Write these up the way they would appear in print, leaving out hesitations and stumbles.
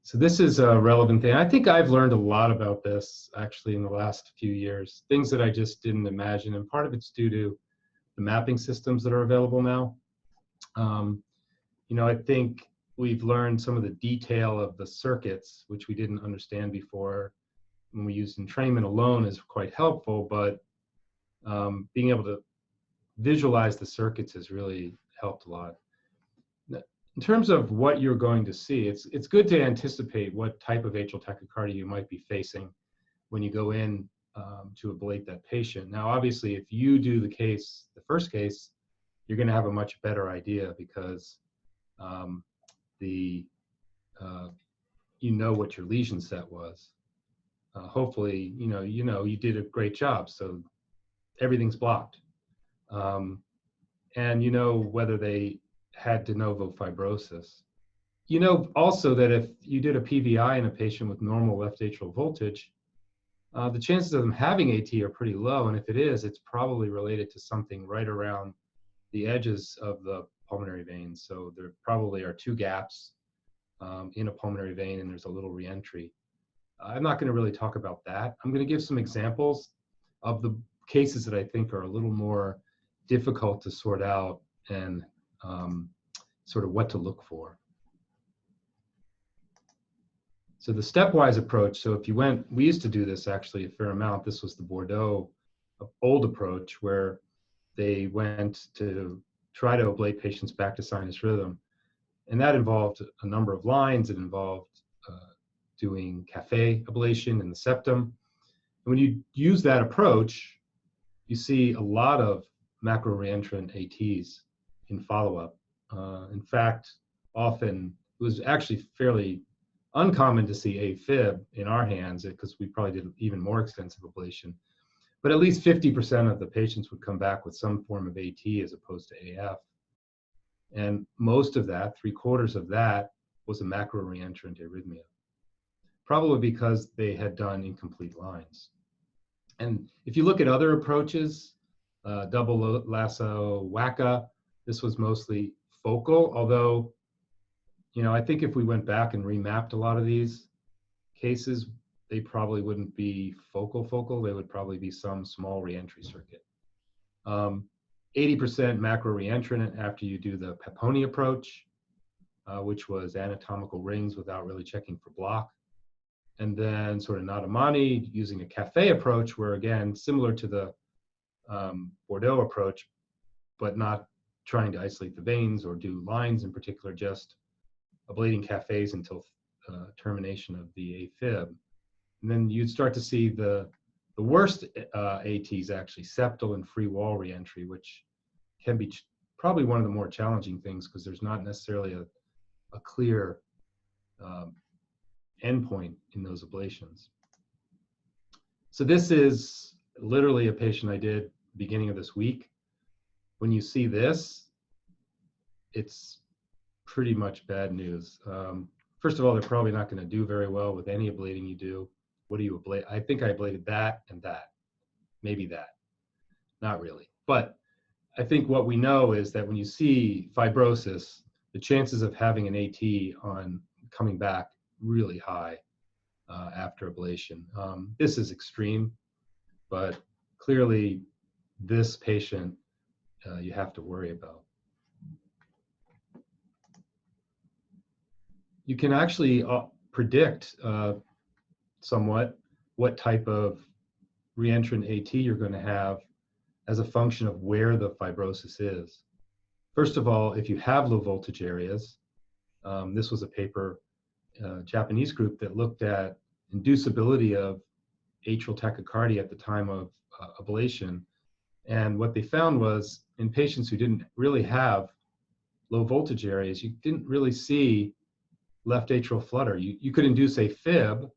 So this is a relevant thing. I think I've learned a lot about this actually in the last few years, things that I just didn't imagine. And part of it's due to the mapping systems that are available now. I think we've learned some of the detail of the circuits, which we didn't understand before. When we used entrainment alone is quite helpful, but being able to visualize the circuits has really helped a lot. In terms of what you're going to see, it's good to anticipate what type of atrial tachycardia you might be facing when you go in to ablate that patient. Now, obviously, if you do the first case, you're going to have a much better idea because you know what your lesion set was. Hopefully, you did a great job, so everything's blocked. And you know whether they had de novo fibrosis. You know also that if you did a PVI in a patient with normal left atrial voltage, the chances of them having AT are pretty low, and if it is, it's probably related to something right around the edges of the pulmonary veins. So there probably are two gaps in a pulmonary vein, and there's a little reentry. I'm not going to really talk about that. I'm going to give some examples of the cases that I think are a little more difficult to sort out and sort of what to look for. So the stepwise approach, so if you we used to do this actually a fair amount. This was the Bordeaux old approach where they went to try to ablate patients back to sinus rhythm. And that involved a number of lines. It involved doing café ablation in the septum. And when you use that approach, you see a lot of macro reentrant ATs in follow-up. In fact, often it was actually fairly uncommon to see AFib in our hands because we probably did even more extensive ablation. But at least 50% of the patients would come back with some form of AT as opposed to AF. And most of that, 3/4 of that, was a macro reentrant arrhythmia, probably because they had done incomplete lines. And if you look at other approaches, double lasso, WACA, this was mostly focal, although, I think if we went back and remapped a lot of these cases, they probably wouldn't be focal. They would probably be some small reentry circuit. 80% macro reentrant after you do the Paponi approach, which was anatomical rings without really checking for block. And then sort of Nadamani using a café approach where, again, similar to the Bordeaux approach, but not trying to isolate the veins or do lines in particular, just ablating cafés until termination of the AFib. And then you'd start to see the worst ATs actually, septal and free wall reentry, which can be probably one of the more challenging things because there's not necessarily a clear endpoint in those ablations. So this is literally a patient I did beginning of this week. When you see this, it's pretty much bad news. First of all, they're probably not going to do very well with any ablating you do. What do you ablate? I think I ablated that and that, maybe that, not really. But I think what we know is that when you see fibrosis, the chances of having an AT on coming back really high after ablation. This is extreme, but clearly this patient you have to worry about. You can actually predict somewhat what type of reentrant AT you're going to have as a function of where the fibrosis is. First of all, if you have low voltage areas, this was a paper, Japanese group that looked at inducibility of atrial tachycardia at the time of ablation. And what they found was in patients who didn't really have low voltage areas, you didn't really see left atrial flutter. You could induce a fib,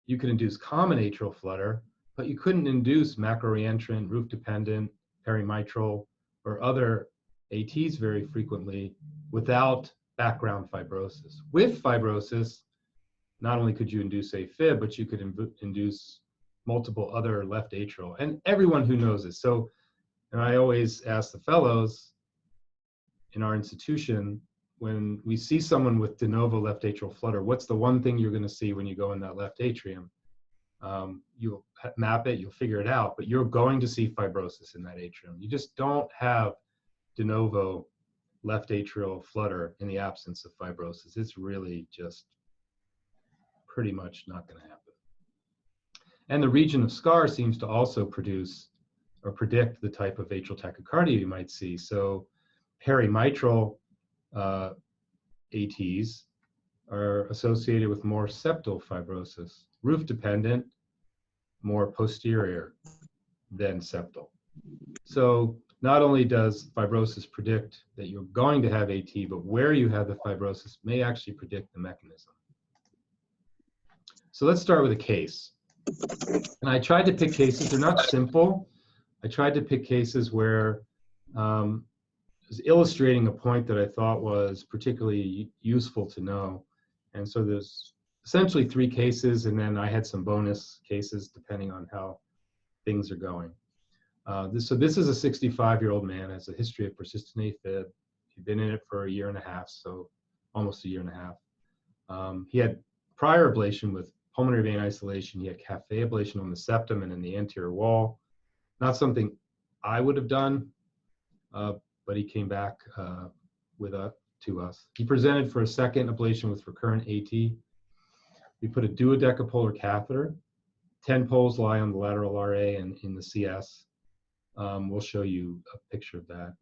you could induce common atrial flutter, but you couldn't induce macro reentrant, roof dependent, perimitral, or other ATs very frequently without background fibrosis. With fibrosis, not only could you induce a fib, but you could induce multiple other left atrial, and everyone who knows this. So, and I always ask the fellows in our institution, when we see someone with de novo left atrial flutter, what's the one thing you're going to see when you go in that left atrium? You'll map it, you'll figure it out, but you're going to see fibrosis in that atrium. You just don't have de novo left atrial flutter in the absence of fibrosis. It's really just pretty much not going to happen. And the region of scar seems to also produce or predict the type of atrial tachycardia you might see. So perimitral ATs are associated with more septal fibrosis, roof dependent, more posterior than septal. So not only does fibrosis predict that you're going to have AT, but where you have the fibrosis may actually predict the mechanism. So let's start with a case. And I tried to pick cases, they're not simple. I tried to pick cases where was illustrating a point that I thought was particularly useful to know. And so there's essentially 3 cases, and then I had some bonus cases depending on how things are going. So this is a 65-year-old man, has a history of persistent AFib. He'd been in it for a year and a half, so almost a year and a half. He had prior ablation with pulmonary vein isolation. He had cafe ablation on the septum and in the anterior wall. Not something I would have done, but he came back to us. He presented for a second ablation with recurrent AT. We put a duodecapolar catheter. 10 poles lie on the lateral RA and in the CS. We'll show you a picture of that.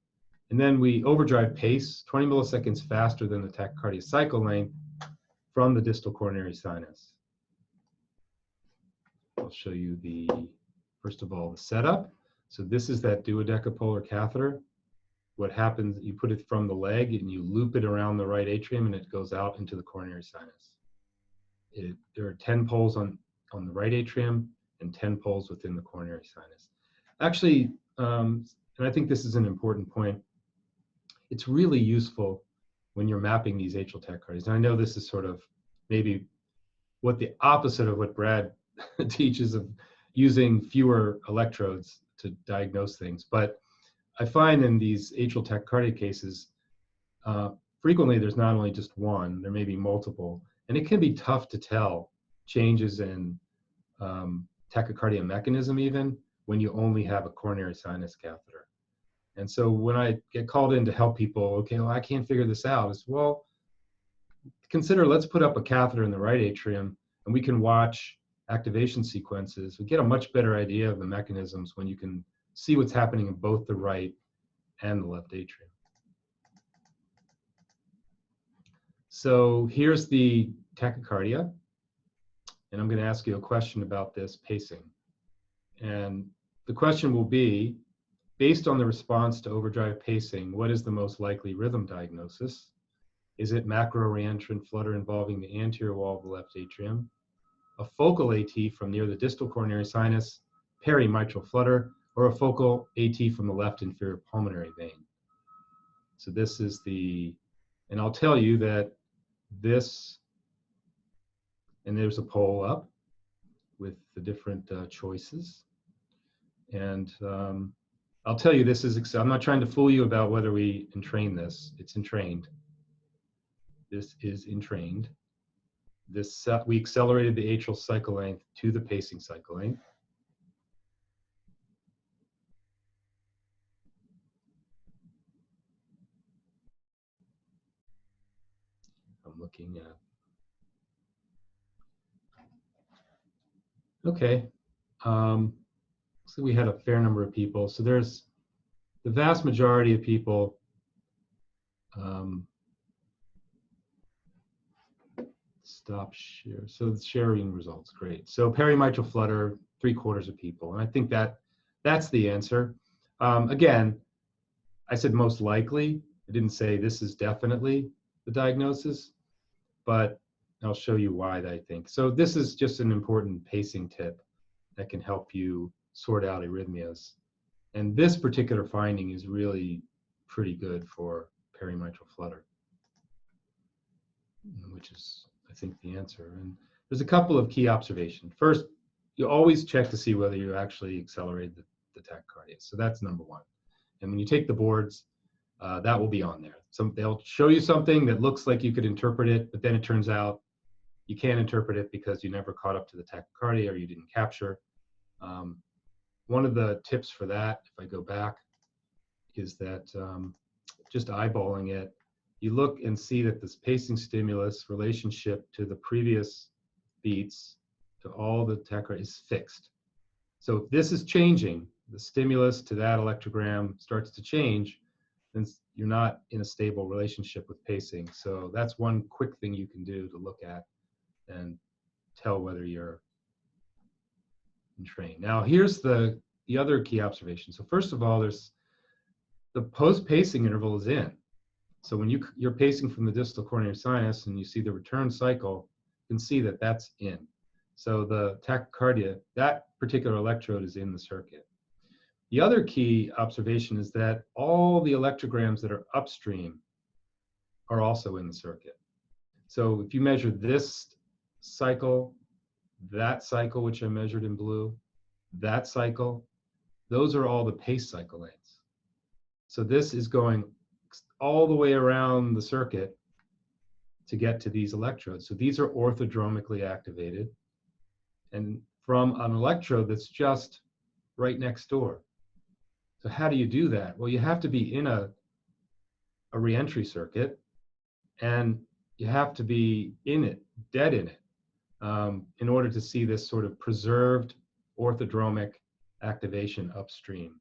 And then we overdrive pace 20 milliseconds faster than the tachycardia cycle length from the distal coronary sinus. I'll show you first of all, the setup. So this is that duodecapolar catheter. What happens, you put it from the leg and you loop it around the right atrium and it goes out into the coronary sinus. There are 10 poles on the right atrium and 10 poles within the coronary sinus. Actually, and I think this is an important point, it's really useful when you're mapping these atrial tachycardias. And I know this is sort of maybe what the opposite of what Brad teaches of using fewer electrodes to diagnose things. But I find in these atrial tachycardia cases, frequently there's not only just one, there may be multiple. And it can be tough to tell changes in tachycardia mechanism even when you only have a coronary sinus catheter. And so when I get called in to help people, okay, well, I can't figure this out. It's, well, consider, let's put up a catheter in the right atrium and we can watch activation sequences. We get a much better idea of the mechanisms when you can see what's happening in both the right and the left atrium. So here's the tachycardia, and I'm going to ask you a question about this pacing. And the question will be, based on the response to overdrive pacing, what is the most likely rhythm diagnosis? Is it macro reentrant flutter involving the anterior wall of the left atrium, a focal AT from near the distal coronary sinus, perimitral flutter, or a focal AT from the left inferior pulmonary vein? So this is and I'll tell you that this, and there's a poll up with the different choices. And I'll tell you, I'm not trying to fool you about whether we entrain this. It's entrained. This is entrained. We accelerated the atrial cycle length to the pacing cycle length. I'm looking at. Okay. So we had a fair number of people. So there's the vast majority of people. Stop share. So the sharing results, great. So perimitral flutter, 3/4 of people. And I think that's the answer. Again, I said most likely. I didn't say this is definitely the diagnosis, but I'll show you why I think. So this is just an important pacing tip that can help you sort out arrhythmias. And this particular finding is really pretty good for perimitral flutter, which is, I think, the answer. And there's a couple of key observations. First, you always check to see whether you actually accelerated the tachycardia. So that's number one. And when you take the boards, that will be on there. They'll show you something that looks like you could interpret it, but then it turns out you can't interpret it because you never caught up to the tachycardia or you didn't capture. One of the tips for that, if I go back, is that just eyeballing it, you look and see that this pacing stimulus relationship to the previous beats to all the tachycardia is fixed. So if this is changing, the stimulus to that electrogram starts to change, then you're not in a stable relationship with pacing. So that's one quick thing you can do to look at and tell whether you're entrained. Now here's the other key observation. So first of all, there's the post-pacing interval is in. So when you're pacing from the distal coronary sinus and you see the return cycle, you can see that that's in. So the tachycardia, that particular electrode is in the circuit. The other key observation is that all the electrograms that are upstream are also in the circuit. So if you measure this cycle, that cycle, which I measured in blue, that cycle, those are all the pace cycle lengths. So this is going all the way around the circuit to get to these electrodes. So these are orthodromically activated and from an electrode that's just right next door. So how do you do that? Well, you have to be in a reentry circuit, and you have to be in it, dead in it, in order to see this sort of preserved orthodromic activation upstream.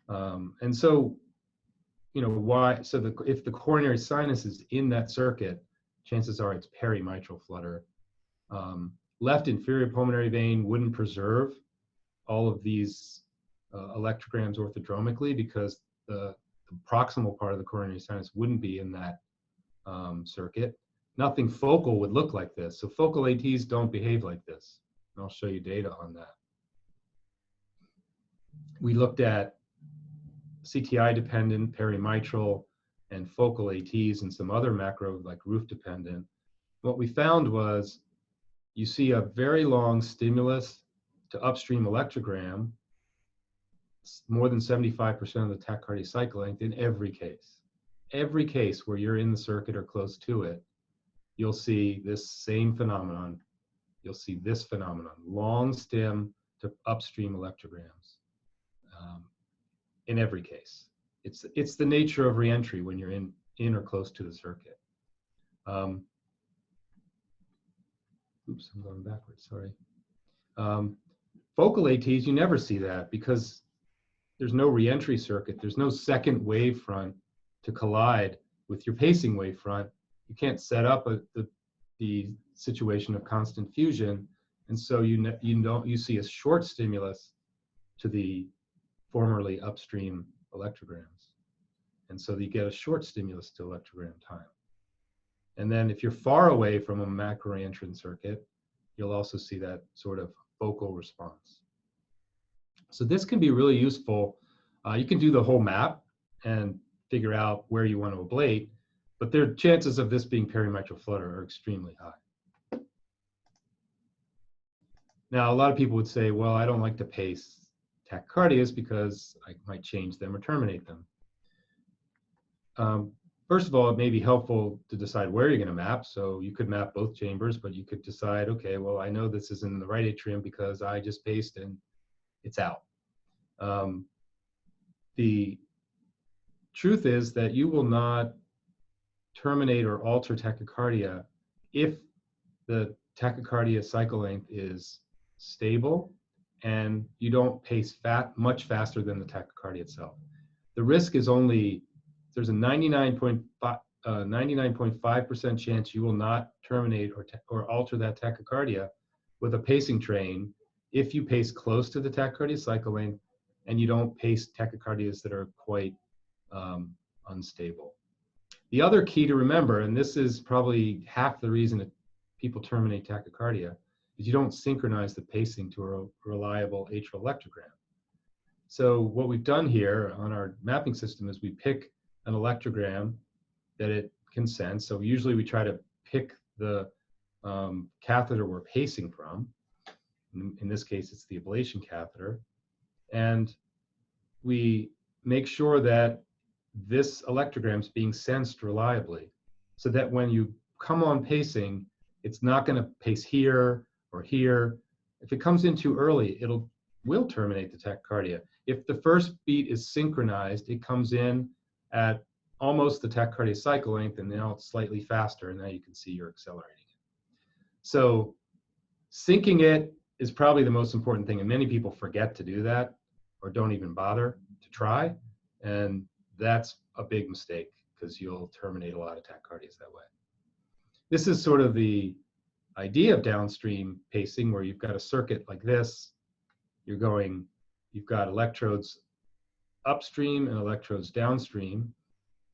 And so, you know, why? So if the coronary sinus is in that circuit, chances are it's perimitral flutter. Left inferior pulmonary vein wouldn't preserve all of these electrograms orthodromically because the proximal part of the coronary sinus wouldn't be in that circuit. Nothing focal would look like this. So focal ATs don't behave like this. And I'll show you data on that. We looked at CTI dependent, perimitral, and focal ATs and some other macro like roof dependent. What we found was you see a very long stimulus to upstream electrogram, more than 75% of the tachycardia cycle length in every case. Every case where you're in the circuit or close to it, you'll see this same phenomenon. You'll see this phenomenon, long stim to upstream electrograms in every case. It's the nature of reentry when you're in or close to the circuit. Oops, I'm going backwards, sorry. Focal ATs, you never see that because there's no reentry circuit. There's no second wavefront to collide with your pacing wavefront. You can't set up the situation of constant fusion, and so you see a short stimulus to the formerly upstream electrograms, and so you get a short stimulus to electrogram time. And then if you're far away from a macro reentrant circuit, you'll also see that sort of focal response. So this can be really useful. You can do the whole map and figure out where you want to ablate, but the chances of this being perimitral flutter are extremely high. Now, a lot of people would say, well, I don't like to pace tachycardias because I might change them or terminate them. First of all, it may be helpful to decide where you're going to map. So you could map both chambers, but you could decide, okay, well, I know this is in the right atrium because I just paced and it's out. The truth is that you will not terminate or alter tachycardia if the tachycardia cycle length is stable and you don't pace much faster than the tachycardia itself. The risk is only, there's a 99.5% chance you will not terminate or alter that tachycardia with a pacing train if you pace close to the tachycardia cycle length and you don't pace tachycardias that are quite unstable. The other key to remember, and this is probably half the reason that people terminate tachycardia, is you don't synchronize the pacing to a reliable atrial electrogram. So what we've done here on our mapping system is we pick an electrogram that it can sense. So usually we try to pick the catheter we're pacing from. In this case, it's the ablation catheter. And we make sure that this electrogram is being sensed reliably, so that when you come on pacing, it's not going to pace here or here. If it comes in too early, will terminate the tachycardia. If the first beat is synchronized, it comes in at almost the tachycardia cycle length, and now it's slightly faster, and now you can see you're accelerating it. So syncing it is probably the most important thing, and many people forget to do that or don't even bother to try, and that's a big mistake because you'll terminate a lot of tachycardias that way. This is sort of the idea of downstream pacing, where you've got a circuit like this. You've got electrodes upstream and electrodes downstream.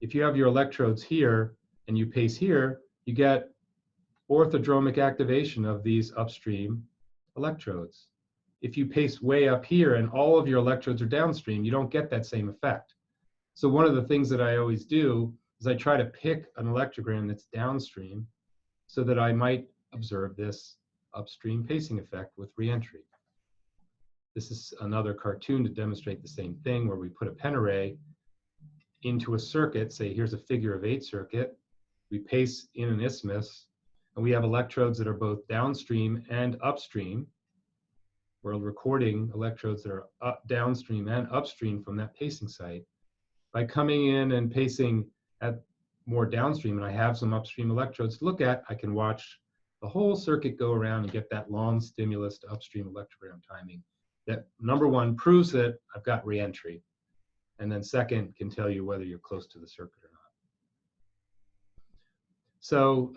If you have your electrodes here and you pace here, you get orthodromic activation of these upstream electrodes. If you pace way up here and all of your electrodes are downstream, you don't get that same effect. So one of the things that I always do is I try to pick an electrogram that's downstream so that I might observe this upstream pacing effect with reentry. This is another cartoon to demonstrate the same thing, where we put a pen array into a circuit. Say here's a figure of 8 circuit. We pace in an isthmus, and we have electrodes that are both downstream and upstream. We're recording electrodes that are downstream and upstream from that pacing site. By coming in and pacing at more downstream, and I have some upstream electrodes to look at, I can watch the whole circuit go around and get that long stimulus to upstream electrogram timing. That, number one, proves that I've got reentry, and then second, can tell you whether you're close to the circuit or not. So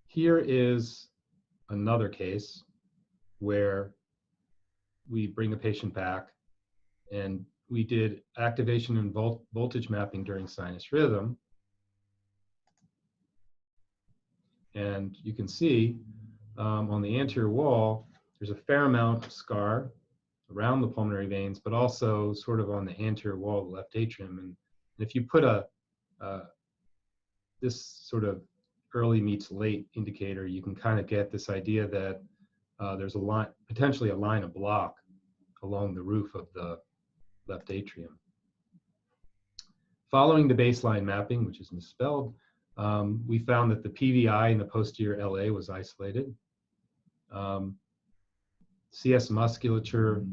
here is another case where we bring a patient back, and we did activation and voltage mapping during sinus rhythm. And you can see on the anterior wall, there's a fair amount of scar around the pulmonary veins, but also sort of on the anterior wall of the left atrium. And if you put this sort of early meets late indicator, you can kind of get this idea that there's a line, potentially a line of block along the roof of the left atrium. Following the baseline mapping, which is misspelled, we found that the PVI in the posterior LA was isolated. CS musculature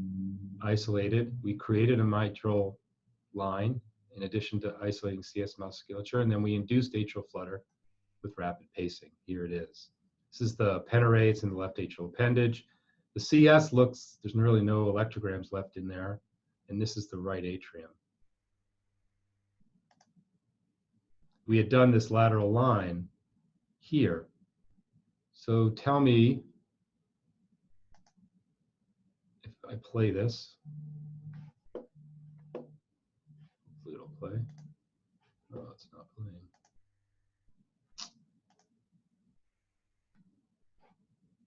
isolated. We created a mitral line in addition to isolating CS musculature, and then we induced atrial flutter with rapid pacing. Here it is. This is the pen array. It's in the left atrial appendage. The CS looks, there's really no electrograms left in there, and this is the right atrium. We had done this lateral line here. So tell me, if I play this, hopefully it'll play. Oh, it's not playing.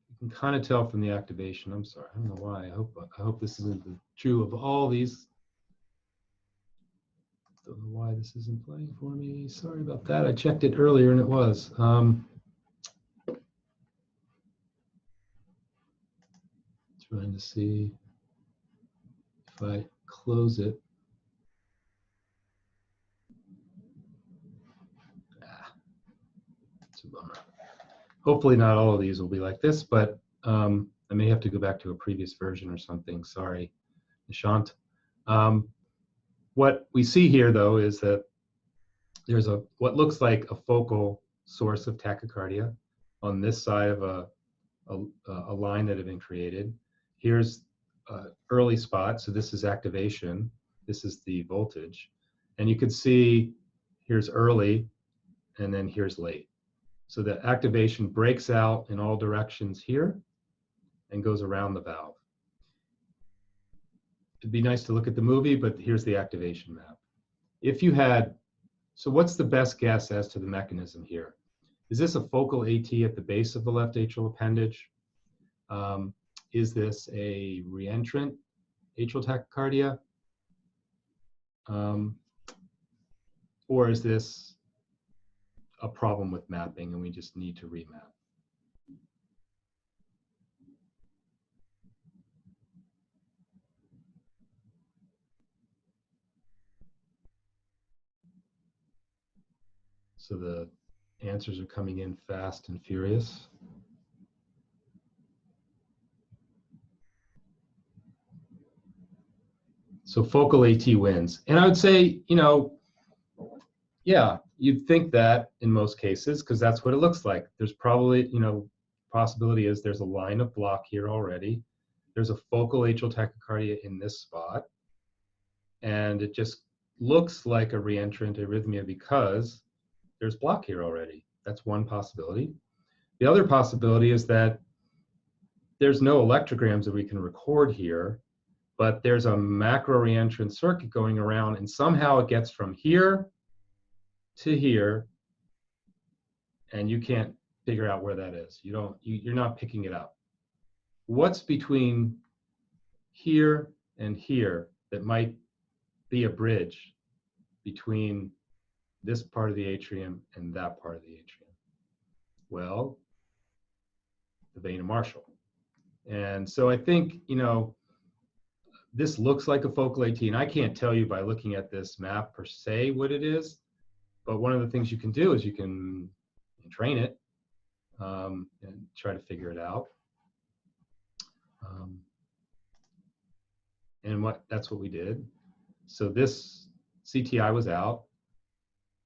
You can kind of tell from the activation. I'm sorry, I don't know why. I hope this isn't true of all these. Don't know why this isn't playing for me. Sorry about that. I checked it earlier and it was. Trying to see if I close it. It's a bummer. Hopefully not all of these will be like this, but I may have to go back to a previous version or something. Sorry, Nishant. What we see here, though, is that there's what looks like a focal source of tachycardia on this side of a line that had been created. Here's early spot, so this is activation. This is the voltage. And you can see here's early, and then here's late. So the activation breaks out in all directions here and goes around the valve. It'd be nice to look at the movie, but here's the activation map. If you had, so what's the best guess as to the mechanism here? Is this a focal AT at the base of the left atrial appendage? Is this a reentrant atrial tachycardia? Or is this a problem with mapping and we just need to remap? So the answers are coming in fast and furious. So focal AT wins. And I would say, you know, yeah, you'd think that in most cases, because that's what it looks like. There's probably, you know, possibility is there's a line of block here already. There's a focal atrial tachycardia in this spot. And it just looks like a reentrant arrhythmia because there's block here already. That's one possibility. The other possibility is that there's no electrograms that we can record here, but there's a macro reentrant circuit going around, and somehow it gets from here to here, and you can't figure out where that is. You're not picking it up. What's between here and here that might be a bridge between this part of the atrium and that part of the atrium? Well, the vein of Marshall. And so I think, you know, this looks like a focal AT, and I can't tell you by looking at this map per se what it is, but one of the things you can do is you can train it and try to figure it out. And that's what we did. So this CTI was out,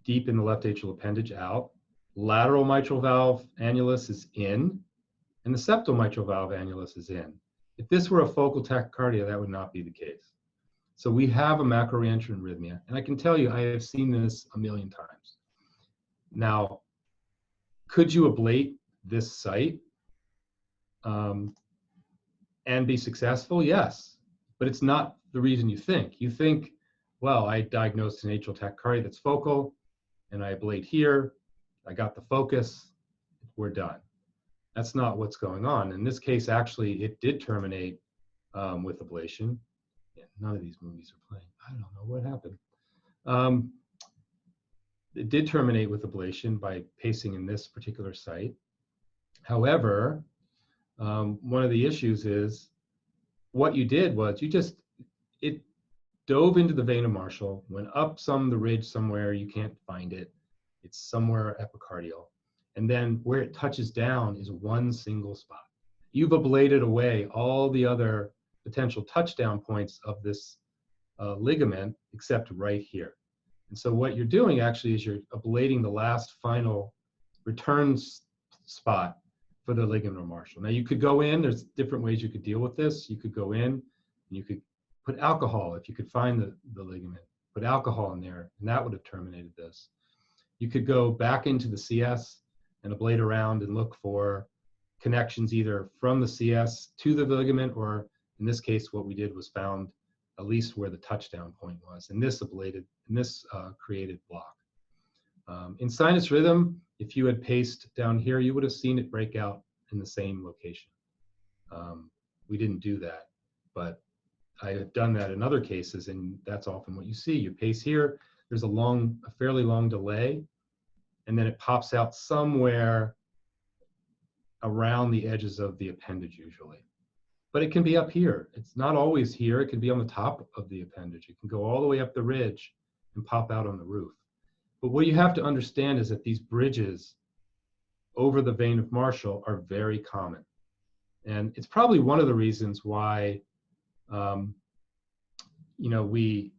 deep in the left atrial appendage out, lateral mitral valve annulus is in, and the septal mitral valve annulus is in. If this were a focal tachycardia, that would not be the case. So we have a macro reentrant arrhythmia, and I can tell you I have seen this a million times. Now, could you ablate this site and be successful? Yes, but it's not the reason you think. You think, well, I diagnosed an atrial tachycardia that's focal, and I ablate here, I got the focus, we're done. That's not what's going on. In this case, actually, it did terminate with ablation. Yeah, none of these movies are playing. I don't know what happened. It did terminate with ablation by pacing in this particular site. However, one of the issues is what you did was it dove into the vein of Marshall, went up the ridge somewhere, you can't find it. It's somewhere epicardial. And then where it touches down is one single spot. You've ablated away all the other potential touchdown points of this ligament except right here. And so what you're doing actually is you're ablating the last final return spot for the ligament of Marshall. Now you could go in, there's different ways you could deal with this. You could go in and you could put alcohol, if you could find the ligament, put alcohol in there, and that would have terminated this. You could go back into the CS and ablate around and look for connections either from the CS to the ligament, or in this case, what we did was found at least where the touchdown point was, and this ablated, and this created block. In sinus rhythm, if you had paced down here, you would have seen it break out in the same location. We didn't do that, but I have done that in other cases, and that's often what you see. You pace here, there's a fairly long delay, and then it pops out somewhere around the edges of the appendage usually. But it can be up here. It's not always here. It can be on the top of the appendage. It can go all the way up the ridge and pop out on the roof. But what you have to understand is that these bridges over the vein of Marshall are very common. And it's probably one of the reasons why we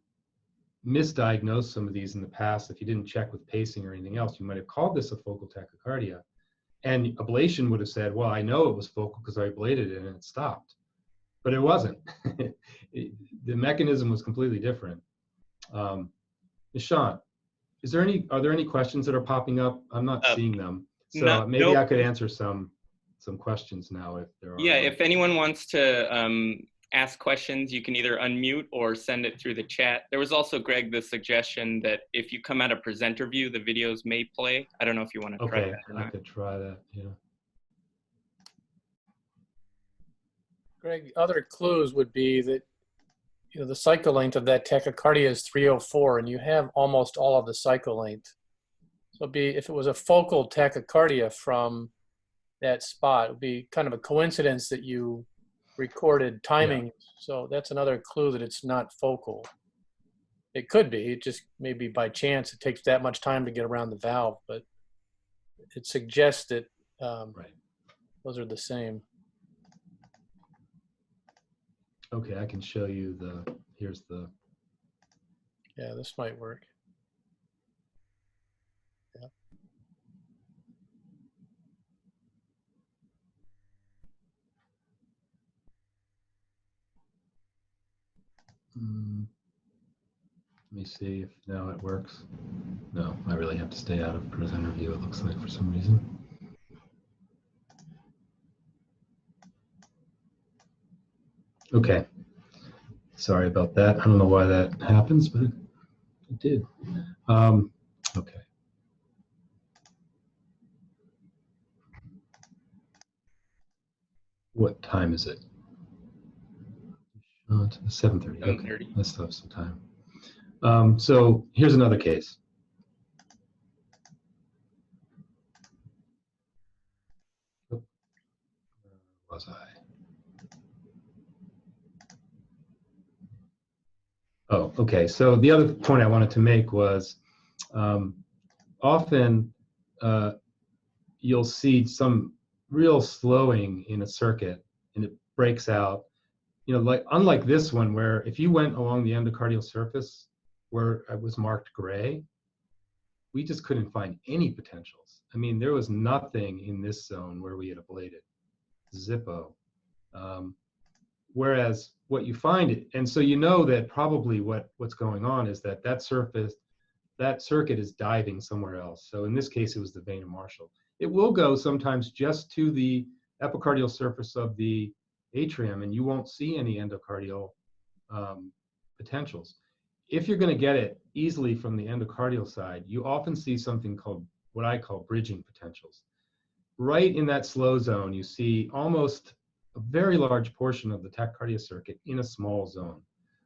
misdiagnosed some of these in the past. If you didn't check with pacing or anything else, you might have called this a focal tachycardia. And ablation would have said, well, I know it was focal because I ablated it and it stopped. But it wasn't. The mechanism was completely different. Nishant, are there any questions that are popping up? I'm not seeing them. So maybe I could answer some questions now if there are. Yeah, if anyone wants to ask questions, you can either unmute or send it through the chat. There was also, Greg, the suggestion that if you come out of presenter view, the videos may play. I don't know if you want to try that or not. I could try that, yeah. Greg, other clues would be that, the cycle length of that tachycardia is 304, and you have almost all of the cycle length. So if it was a focal tachycardia from that spot, it would be kind of a coincidence that you recorded timing. Yeah. So that's another clue that it's not focal. It could be. It just maybe by chance it takes that much time to get around the valve, but it suggests that Right. those are the same. Okay, I can show you the, here's the, Yeah, this might work. Yeah. let me see if now it works. No, I really have to stay out of presenter view, it looks like, for some reason. Okay, sorry about that. I don't know why that happens, but it did. Okay. What time is it? It's 7:30. Okay, 7:30. let's still have some time. So here's another case. Where was I? Oh, okay. So the other point I wanted to make was often you'll see some real slowing in a circuit and it breaks out. You know, like unlike this one where if you went along the endocardial surface where it was marked gray, we just couldn't find any potentials. I mean, there was nothing in this zone where we had ablated, zippo. Whereas what you find, and so you know that probably what's going on is that that circuit is diving somewhere else. So in this case, it was the vein of Marshall. It will go sometimes just to the epicardial surface of the atrium, and you won't see any endocardial potentials. If you're going to get it easily from the endocardial side, you often see something called what I call bridging potentials. Right in that slow zone, you see almost a very large portion of the tachycardia circuit in a small zone.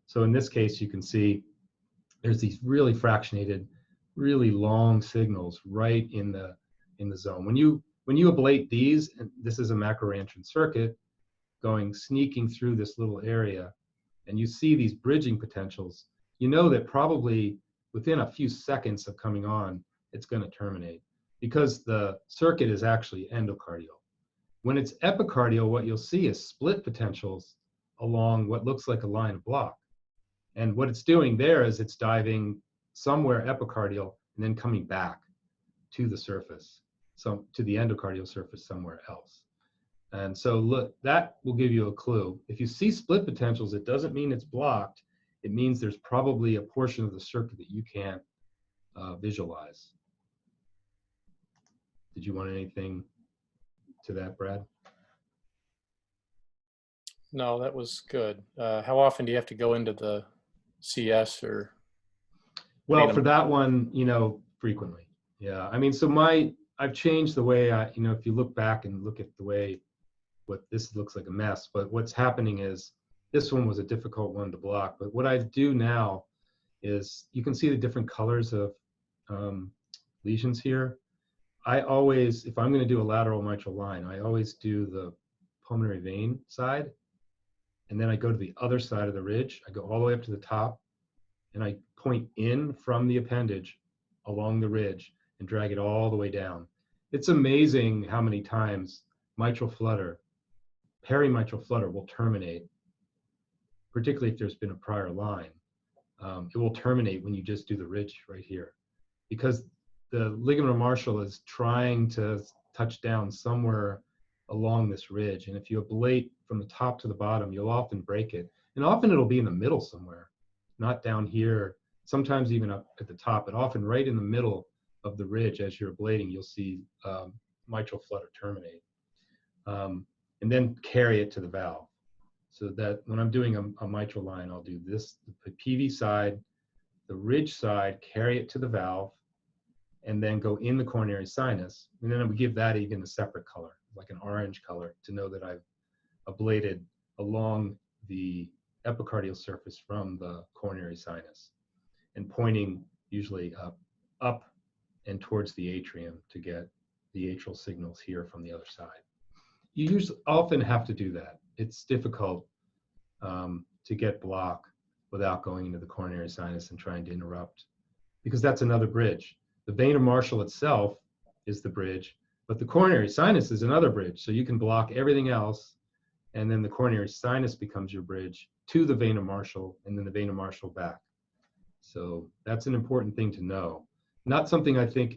So in this case, you can see there's these really fractionated, really long signals right in the zone. When you ablate these, and this is a macro reentrant circuit sneaking through this little area, and you see these bridging potentials, you know that probably within a few seconds of coming on, it's going to terminate because the circuit is actually endocardial. When it's epicardial, what you'll see is split potentials along what looks like a line of block. And what it's doing there is it's diving somewhere epicardial and then coming back to the surface, to the endocardial surface somewhere else. And so look, that will give you a clue. If you see split potentials, it doesn't mean it's blocked. It means there's probably a portion of the circuit that you can't visualize. Did you want anything to that, Brad? No, that was good. How often do you have to go into the CS or? Well, for that one, you know, frequently. Yeah, I mean, so I've changed the way you know, if you look back and look at the way what this looks like a mess, but what's happening is this one was a difficult one to block. But what I do now is you can see the different colors of lesions here. I always, if I'm going to do a lateral mitral line, I always do the pulmonary vein side, and then I go to the other side of the ridge. I go all the way up to the top, and I point in from the appendage along the ridge and drag it all the way down. It's amazing how many times mitral flutter, perimitral flutter will terminate, particularly if there's been a prior line. It will terminate when you just do the ridge right here, because the ligament of Marshall is trying to touch down somewhere along this ridge. And if you ablate from the top to the bottom, you'll often break it. And often it'll be in the middle somewhere, not down here, sometimes even up at the top, but often right in the middle of the ridge as you're ablating, you'll see mitral flutter terminate. And then carry it to the valve. So that when I'm doing a mitral line, I'll do this, the PV side, the ridge side, carry it to the valve, and then go in the coronary sinus. And then I would give that even a separate color, like an orange color, to know that I've ablated along the epicardial surface from the coronary sinus, and pointing usually up and towards the atrium to get the atrial signals here from the other side. You often have to do that. It's difficult to get block without going into the coronary sinus and trying to interrupt, because that's another bridge. The vena marshal itself is the bridge, but the coronary sinus is another bridge. So you can block everything else, and then the coronary sinus becomes your bridge to the vena marshal, and then the vena marshal back. So that's an important thing to know. Not something I think